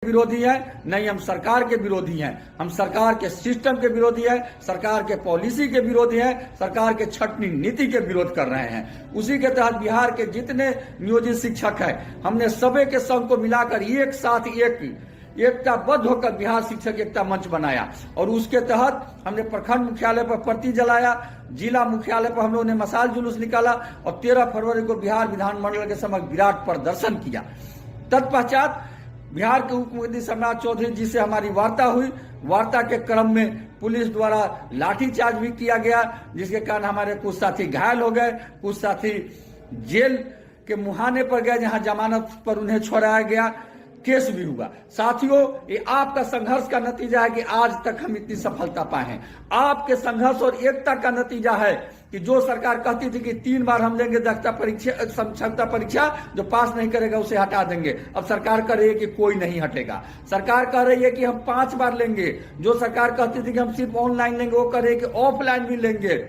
विरोधी हैं, नहीं हम सरकार के विरोधी हैं। हम सरकार के सिस्टम के विरोधी हैं, सरकार के पॉलिसी के विरोधी हैं, सरकार के छटनी नीति के विरोध कर रहे हैं। उसी के तहत बिहार के जितने नियोजित शिक्षक हैं, हमने सभी के संघ को मिलाकर एक साथ एकताबद्ध होकर बिहार शिक्षक एकता मंच बनाया और उसके तहत हमने प्रखंड मुख्यालय पर प्रति जलाया, जिला मुख्यालय पर हम लोगों ने मशाल जुलूस निकाला और 13 फरवरी को बिहार विधानमंडल के समक्ष विराट प्रदर्शन किया। तत्पश्चात बिहार के उप मुख्यमंत्री सम्राट चौधरी जी से हमारी वार्ता हुई। वार्ता के क्रम में पुलिस द्वारा लाठीचार्ज भी किया गया, जिसके कारण हमारे कुछ साथी घायल हो गए, कुछ साथी जेल के मुहाने पर गए जहां जमानत पर उन्हें छोड़ाया गया, केस भी हुआ। साथियों, ये आपका संघर्ष का नतीजा है कि आज तक हम इतनी सफलता पाए हैं। आपके संघर्ष और एकता का नतीजा है कि जो सरकार कहती थी कि 3 बार हम लेंगे दक्षता परीक्षा, क्षमता परीक्षा, जो पास नहीं करेगा उसे हटा देंगे, अब सरकार कह रही है कि कोई नहीं हटेगा। सरकार कह रही है कि हम 5 बार लेंगे। जो सरकार कहती थी कि हम सिर्फ ऑनलाइन लेंगे, वो कह रही है कि ऑफलाइन भी लेंगे।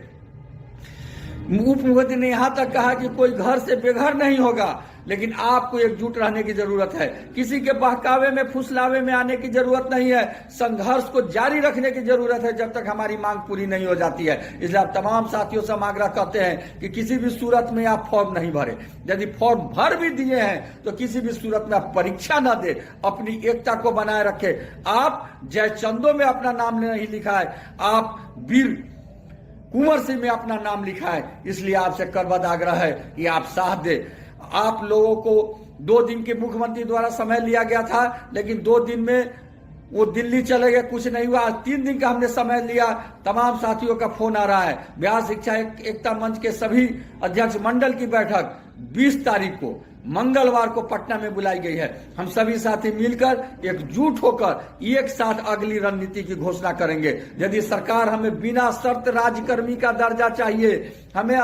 उप मुख्यमंत्री ने यहां तक कहा कि कोई घर से बेघर नहीं होगा, लेकिन आपको एकजुट रहने की जरूरत है। किसी के बहकावे में, फुसलावे में आने की जरूरत नहीं है। संघर्ष को जारी रखने की जरूरत है जब तक हमारी मांग पूरी नहीं हो जाती है। इसलिए आप तमाम साथियों से हम आग्रह करते हैं कि किसी भी सूरत में आप फॉर्म नहीं भरे। यदि फॉर्म भर भी दिए हैं तो किसी भी सूरत में आप परीक्षा न दे, अपनी एकता को बनाए रखे। आप जयचंदो में अपना नाम नहीं लिखा है, आप वीर कुंवर सिंह में अपना नाम लिखा है। इसलिए आपसे करबद्ध आग्रह है कि आप साथ दे। आप लोगों को 2 दिन के मुख्यमंत्री द्वारा समय लिया गया था, लेकिन 2 दिन में वो दिल्ली चले गए, कुछ नहीं हुआ। आज 3 दिन का हमने समय लिया। तमाम साथियों का फोन आ रहा है। बिहार शिक्षा एकता मंच के सभी अध्यक्ष मंडल की बैठक 20 तारीख को मंगलवार को पटना में बुलाई गई है। हम सभी साथी मिलकर एकजुट होकर एक साथ अगली रणनीति की घोषणा करेंगे। यदि सरकार हमें बिना शर्त राज्यकर्मी का दर्जा चाहिए, हमें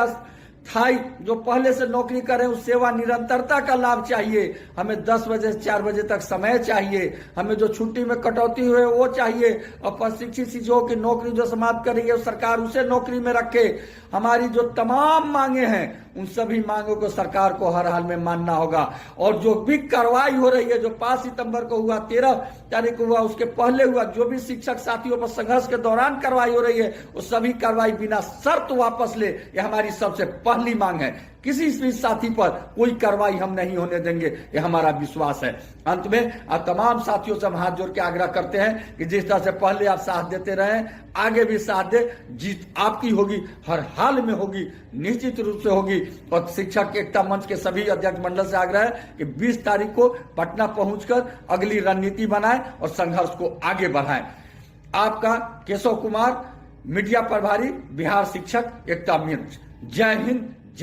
स्थायी जो पहले से नौकरी करें उस सेवा निरंतरता का लाभ चाहिए, हमें 10 बजे से 4 बजे तक समय चाहिए, हमें जो छुट्टी में कटौती हुए वो चाहिए, और प्रशिक्षित शिक्षकों की नौकरी जो समाप्त करेंगे सरकार उसे नौकरी में रखे। हमारी जो तमाम मांगे हैं उन सभी मांगों को सरकार को हर हाल में मानना होगा। और जो भी कार्रवाई हो रही है, जो 5 सितंबर को हुआ, 13 तारीख को हुआ, उसके पहले हुआ, जो भी शिक्षक साथियों पर संघर्ष के दौरान कार्रवाई हो रही है, वो सभी कार्रवाई बिना शर्त वापस ले, ये हमारी सबसे पहली मांग है। किसी भी साथी पर कोई कार्रवाई हम नहीं होने देंगे, ये हमारा विश्वास है। अंत में आप तमाम साथियों से हम हाथ जोड़ के आग्रह करते हैं कि जिस तरह से पहले आप साथ देते रहे, आगे भी साथ दे। जीत आपकी होगी, हर हाल में होगी, निश्चित रूप से होगी। और शिक्षक एकता मंच के सभी अध्यक्ष मंडल से आग्रह है कि 20 तारीख को पटना पहुंचकर अगली रणनीति बनाएं और संघर्ष को आगे बढ़ाएं। आपका केशव कुमार, मीडिया प्रभारी, बिहार शिक्षक एकता मंच। जय हिंद,